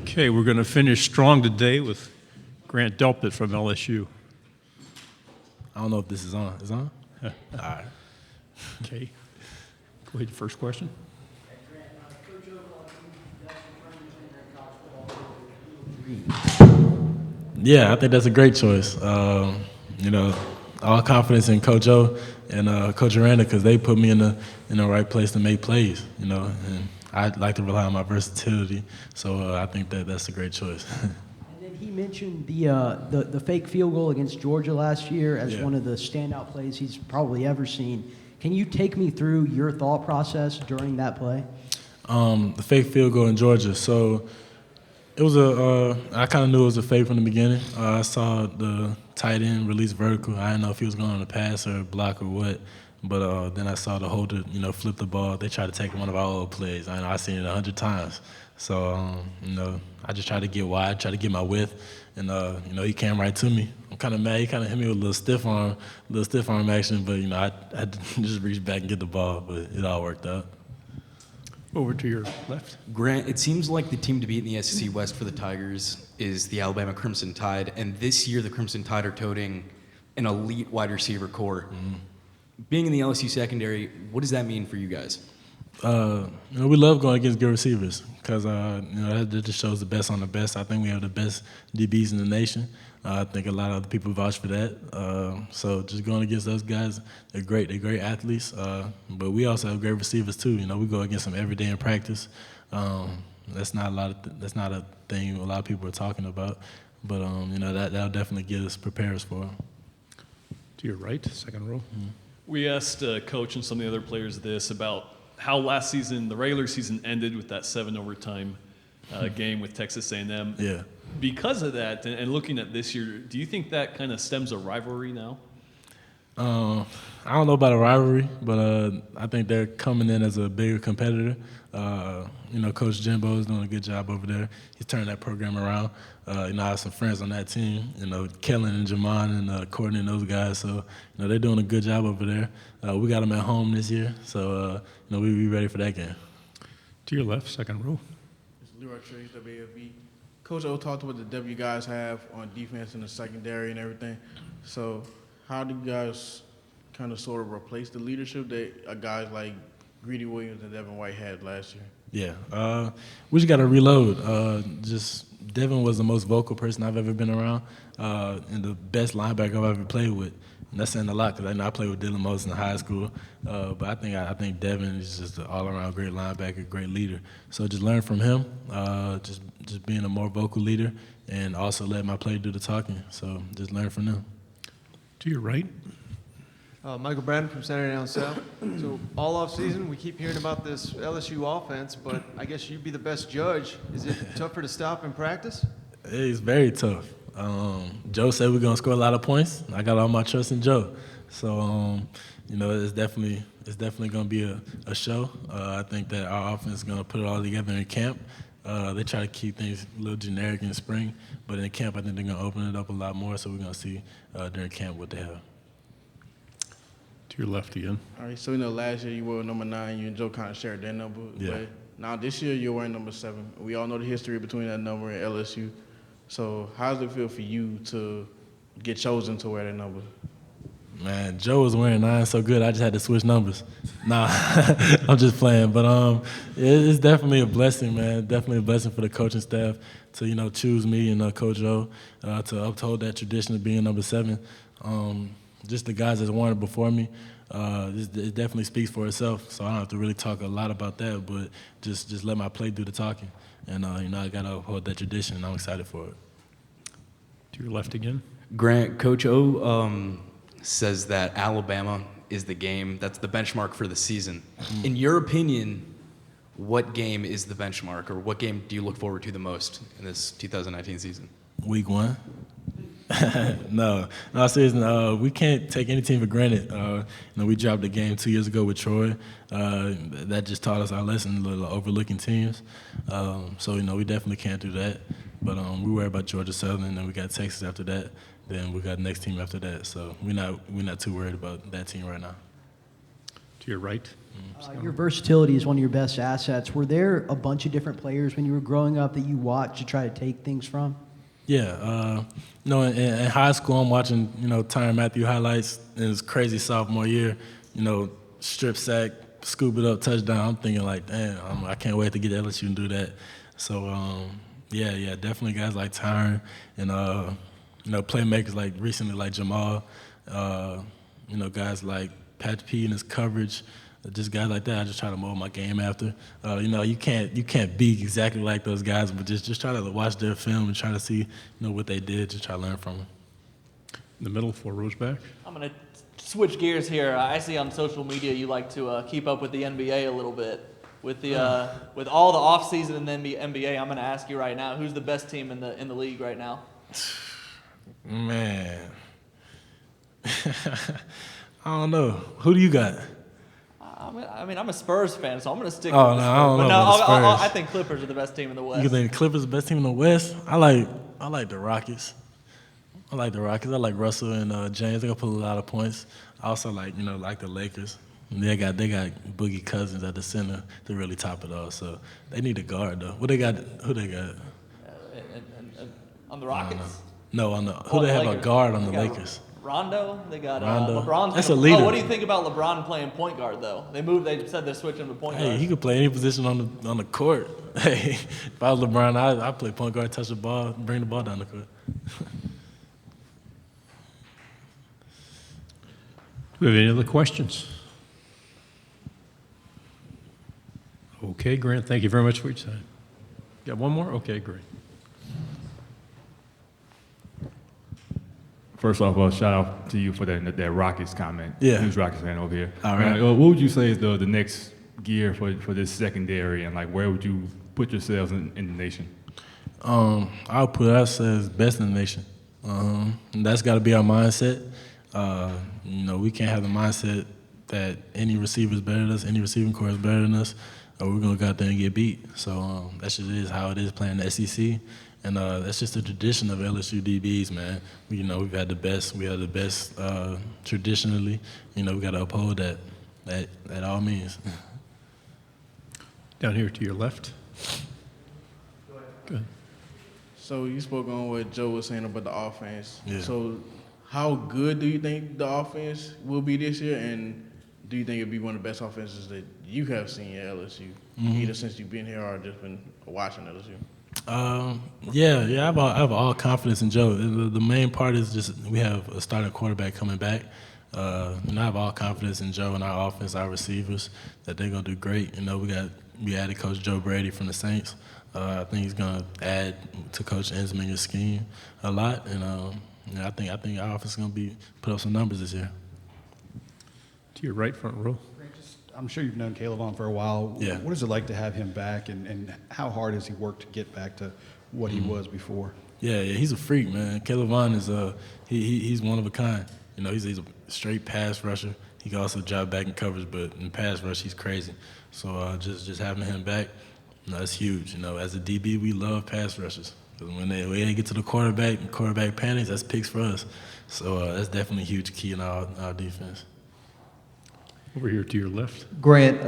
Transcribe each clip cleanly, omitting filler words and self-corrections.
Okay, we're going to finish strong today with Grant Delpit from LSU. I don't know if this is on. Is it on? Yeah. All right. Okay. Go ahead, first question. Yeah, I think that's a great choice. All confidence in Coach O and Coach Aranda because they put me in the right place to make plays. And I like to rely on my versatility, so I think that's a great choice. And then he mentioned the fake field goal against Georgia last year as one of the standout plays he's probably ever seen. Can you take me through your thought process during that play? The fake field goal in Georgia. So it was I kind of knew it was a fake from the beginning. I saw the tight end release vertical. I didn't know if he was going on a pass or a block or what. But then I saw the holder, flip the ball. They tried to take one of our old plays. I know I've seen it 100 times. So, I just tried to get wide, try to get my width, and he came right to me. I'm kind of mad. He kind of hit me with a little stiff arm action, but I had to just reach back and get the ball. But it all worked out. Over to your left. Grant, it seems like the team to beat in the SEC West for the Tigers is the Alabama Crimson Tide, and this year the Crimson Tide are toting an elite wide receiver core. Mm-hmm. Being in the LSU secondary, what does that mean for you guys? We love going against good receivers because that just shows the best on the best. I think we have the best DBs in the nation. I think a lot of other people vouch for that. So just going against those guys, they're great. They're great athletes. But we also have great receivers too. We go against them every day in practice. That's not a thing a lot of people are talking about. But that'll definitely get us prepared for them. To your right, second row. Mm-hmm. We asked Coach and some of the other players this about how last season, the regular season ended with that 7 overtime game with Texas A&M. Yeah. Because of that, and looking at this year, do you think that kind of stems a rivalry now? I don't know about a rivalry, but I think they're coming in as a bigger competitor. Coach Jimbo is doing a good job over there. He's turning that program around. I have some friends on that team, Kellen and Jamon and Courtney and those guys. So, they're doing a good job over there. We got them at home this year, so, we ready for that game. To your left, second row. It's Leroy Trace, WAFB. Coach O talked about the W you guys have on defense in the secondary and everything. So how do you guys kind of sort of replace the leadership that guys like Greedy Williams and Devin White had last year? Yeah, we just got to reload. Devin was the most vocal person I've ever been around and the best linebacker I've ever played with. And that's saying a lot because I played with Dylan Moses in high school. But I think Devin is just an all-around great linebacker, great leader. So just learn from him, just being a more vocal leader, and also let my play do the talking. So just learn from them. To your right. Michael Bratton from Saturday Down South. So all off season, we keep hearing about this LSU offense, but I guess you'd be the best judge. Is it tougher to stop in practice? It's very tough. Joe said we're gonna score a lot of points. I got all my trust in Joe. So it's definitely gonna be a show. I think that our offense is gonna put it all together in camp. They try to keep things a little generic in spring, but in camp I think they're gonna open it up a lot more. So we're gonna see during camp what they have. To your left again. All right, so last year you were number 9. You and Joe kind of shared that number. Yeah. But now this year you're wearing number 7. We all know the history between that number and LSU. So how does it feel for you to get chosen to wear that number? Man, Joe was wearing 9 so good I just had to switch numbers. Nah, I'm just playing. But it's definitely a blessing, man. Definitely a blessing for the coaching staff to choose me and Coach O to uphold that tradition of being number 7. Just the guys that's worn it before me, it definitely speaks for itself. So I don't have to really talk a lot about that, but just let my play do the talking. And I gotta uphold that tradition, and I'm excited for it. To your left again. Grant, Coach O says that Alabama is the game that's the benchmark for the season. In your opinion, what game is the benchmark, or what game do you look forward to the most in this 2019 season? Week 1. No, seriously, we can't take any team for granted. We dropped the game 2 years ago with Troy. That just taught us our lesson, little overlooking teams. So we definitely can't do that. But we worry about Georgia Southern, and then we got Texas after that. Then we got the next team after that. So we're not too worried about that team right now. To your right, Your versatility is one of your best assets. Were there a bunch of different players when you were growing up that you watched to try to take things from? Yeah, in high school, I'm watching, Tyrann Matthew highlights in his crazy sophomore year, strip sack, scoop it up, touchdown. I'm thinking like, damn, I can't wait to get to LSU and do that. So, yeah, definitely guys like Tyrann and, playmakers like recently like Jamal, guys like Pat P and his coverage. Just guys like that, I just try to mold my game after. You can't be exactly like those guys, but just try to watch their film and try to see, what they did, just try to learn from them. In the middle, 4 rows back. I'm going to switch gears here. I see on social media you like to keep up with the NBA a little bit. With the with all the offseason in the NBA, I'm going to ask you right now, who's the best team in the league right now? Man. I don't know. Who do you got? I mean, I'm a Spurs fan, so I'm going to stick Oh, with the no, Spurs. I don't know But about the Spurs. I think Clippers are the best team in the West. You think Clippers the best team in the West? I like the Rockets. I like Russell and James. They're gonna put a lot of points. I also like the Lakers. They got Boogie Cousins at the center to really top it off. So they need a guard though. What they got? Who they got? On the Rockets? No, on the who Oh, they the have a Lakers. guard on the They got Lakers. Rondo. They got Rondo. LeBron's. That's gonna- a leader. Oh, what do you think about LeBron playing point guard though? They said they're switching him to point guard. Hey, he could play any position on the court. Hey, if I was LeBron, I play point guard, touch the ball, bring the ball down the court. Do we have any other questions? Okay, Grant, thank you very much for your time. Got one more? Okay, great. First off, shout out to you for that Rockets comment. Yeah. Huge Rockets fan over here. All right. What would you say is the next gear for this secondary, and like where would you put yourselves in the nation? I'll put us as best in the nation. And that's got to be our mindset. We can't have the mindset that any receiver is better than us, any receiving core is better than us, or we're going to go out there and get beat. So that just is how it is playing the SEC. And that's just the tradition of LSU DBs, man. We've had the best. We have the best traditionally. We got to uphold that at all means. Down here to your left. Go ahead. So you spoke on what Joe was saying about the offense. Yeah. So how good do you think the offense will be this year, and do you think it'll be one of the best offenses that you have seen at LSU, either since you've been here or just been watching LSU? I have all confidence in Joe. The main part is just we have a starting quarterback coming back. And I have all confidence in Joe and our offense, our receivers, that they're gonna do great. We added Coach Joe Brady from the Saints. I think he's gonna add to Coach Ensminger's scheme a lot, and I think our offense is gonna put up some numbers this year. To your right, front row. I'm sure you've known Caleb on for a while. Yeah. What is it like to have him back, and how hard has he worked to get back to what he was before? Yeah, he's a freak, man. Caleb Vaughn is he's one of a kind. He's a straight pass rusher. He can also drop back in coverage, but in pass rush, he's crazy. So just having him back, that's huge. As a DB, we love pass rushers. When they get to the quarterback and quarterback panics, that's picks for us. So that's definitely a huge key in our defense. Over here to your left. Grant,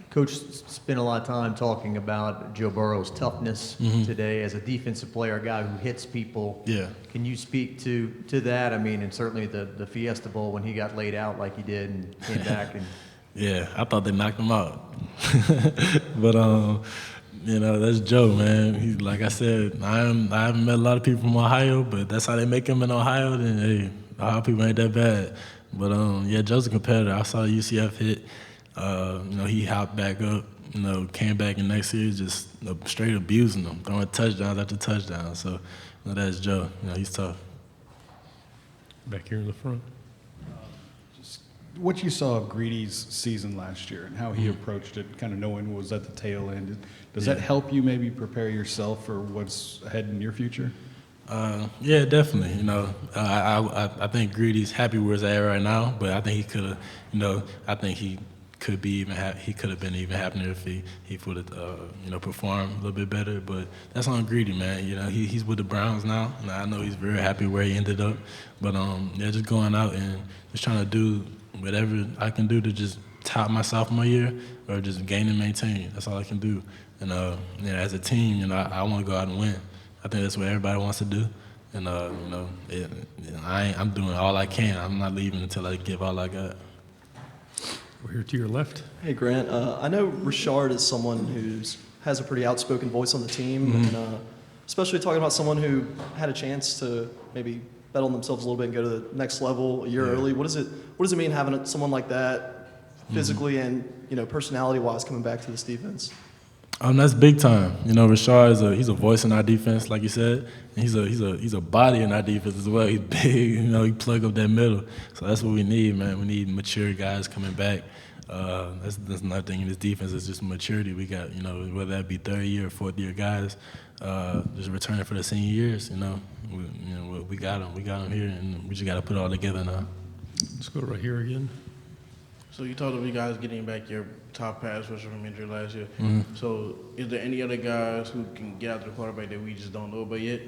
Coach spent a lot of time talking about Joe Burrow's toughness today as a defensive player, a guy who hits people. Yeah. Can you speak to that? I mean, and certainly the Fiesta Bowl when he got laid out like he did and came back and. Yeah, I thought they knocked him out. But that's Joe, man. He's like I said, I haven't met a lot of people from Ohio, but that's how they make him in Ohio. Then hey, Ohio people ain't that bad. But Joe's a competitor. I saw the UCF hit. He hopped back up. Came back in next series, just straight abusing them, throwing touchdowns after touchdowns. So that's Joe. He's tough. Back here in the front. What you saw of Greedy's season last year and how he approached it, kind of knowing what was at the tail end, does that help you maybe prepare yourself for what's ahead in your future? Yeah, definitely. I think Greedy's happy where he's at right now, but I think he could have, I think he could be he could have been even happier if he would have performed a little bit better. But that's on Greedy, man. He's with the Browns now, and I know he's very happy where he ended up. But just going out and just trying to do whatever I can do to just top my sophomore year or just gain and maintain. That's all I can do. And as a team, I want to go out and win. I think that's what everybody wants to do. And I'm doing all I can. I'm not leaving until I give all I got. We're here to your left. Hey, Grant. I know Richard is someone who has a pretty outspoken voice on the team, and especially talking about someone who had a chance to maybe bet on themselves a little bit and go to the next level a year early. What does it mean having someone like that, physically and personality-wise, coming back to this defense? That's big time. Richard he's a voice in our defense, like you said. And he's a body in our defense as well. He's big. He plug up that middle. So that's what we need, man. We need mature guys coming back. That's another thing in this defense is just maturity. We got whether that be third year or fourth year guys, just returning for the senior years. We got them. We got them here, and we just got to put it all together now. Let's go right here again. So you talked about you guys getting back your top pass rusher from injury last year. Mm-hmm. So is there any other guys who can get after the quarterback that we just don't know about yet?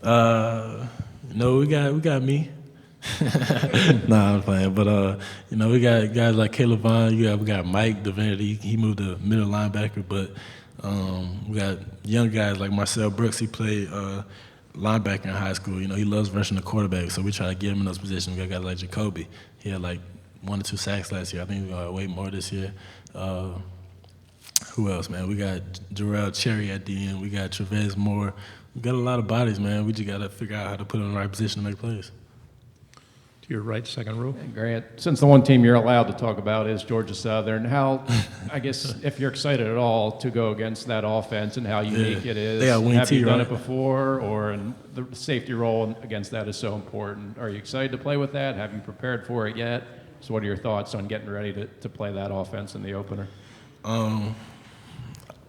No, we got me. Nah, I'm playing. But we got guys like Caleb Vaughn. We got Mike Divinity. He moved to middle linebacker. But we got young guys like Marcel Brooks. He played linebacker in high school. He loves rushing the quarterback. So we try to get him in those positions. We got guys like Jacoby. He had like 1 or 2 sacks last year. I think we're going to way more this year. Who else, man? We got Jarrell Cherry at the end. We got Trevez Moore. We got a lot of bodies, man. We just got to figure out how to put them in the right position to make plays. To your right, second row. Grant, since the one team you're allowed to talk about is Georgia Southern, how, I guess, if you're excited at all to go against that offense and how unique it is, They got Wing have T, you done right? it before, or and the safety role against that is so important? Are you excited to play with that? Have you prepared for it yet? So what are your thoughts on getting ready to play that offense in the opener? I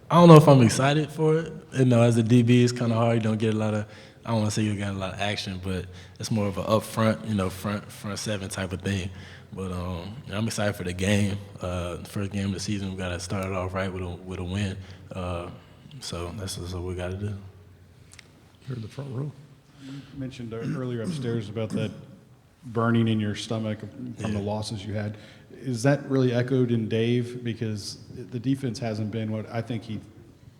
don't know if I'm excited for it. As a DB, it's kind of hard. You don't get a lot of, I don't want to say you got a lot of action, but it's more of an up front, front seven type of thing. But I'm excited for the game. The first game of the season, we got to start it off right with a win. So that's what we got to do. Here in the front row. You mentioned earlier upstairs about that burning in your stomach from the losses you had. Is that really echoed in Dave? Because the defense hasn't been what I think he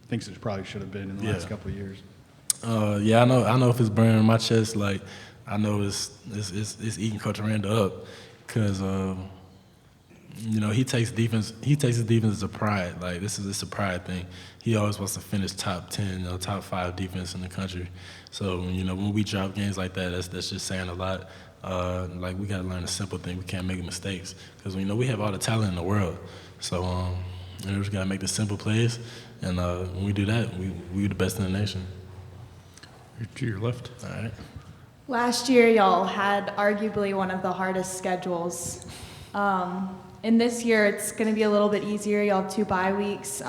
thinks it probably should have been in the last couple of years. Yeah, I know if it's burning in my chest, like I know it's eating Coach Aranda up, because he takes defense as a pride. Like it's a pride thing. He always wants to finish top 10, top 5 defense in the country. So when we drop games like that, that's just saying a lot. Like we gotta learn a simple thing. We can't make mistakes because we have all the talent in the world. So we just gotta make the simple plays, and when we do that, we the best in the nation. To your left. All right. Last year, y'all had arguably one of the hardest schedules. And this year, it's going to be a little bit easier. Y'all have 2 bye weeks.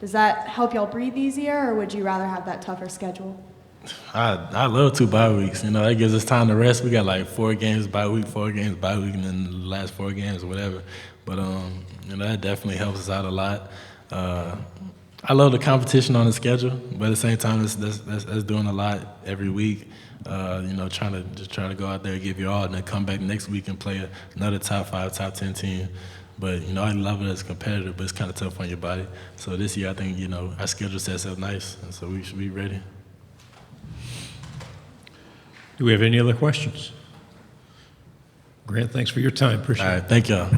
Does that help y'all breathe easier, or would you rather have that tougher schedule? I love 2 bye weeks. That gives us time to rest. We got like 4 games bye week, 4 games bye week, and then the last 4 games or whatever. But that definitely helps us out a lot. I love the competition on the schedule, but at the same time, that's doing a lot every week. Trying to go out there and give your all, and then come back next week and play another top 5, top 10 team. But I love it as a competitor, but it's kind of tough on your body. So this year, I think our schedule sets up nice, and so we should be ready. Do we have any other questions? Grant, thanks for your time. Appreciate it. All right, thank y'all.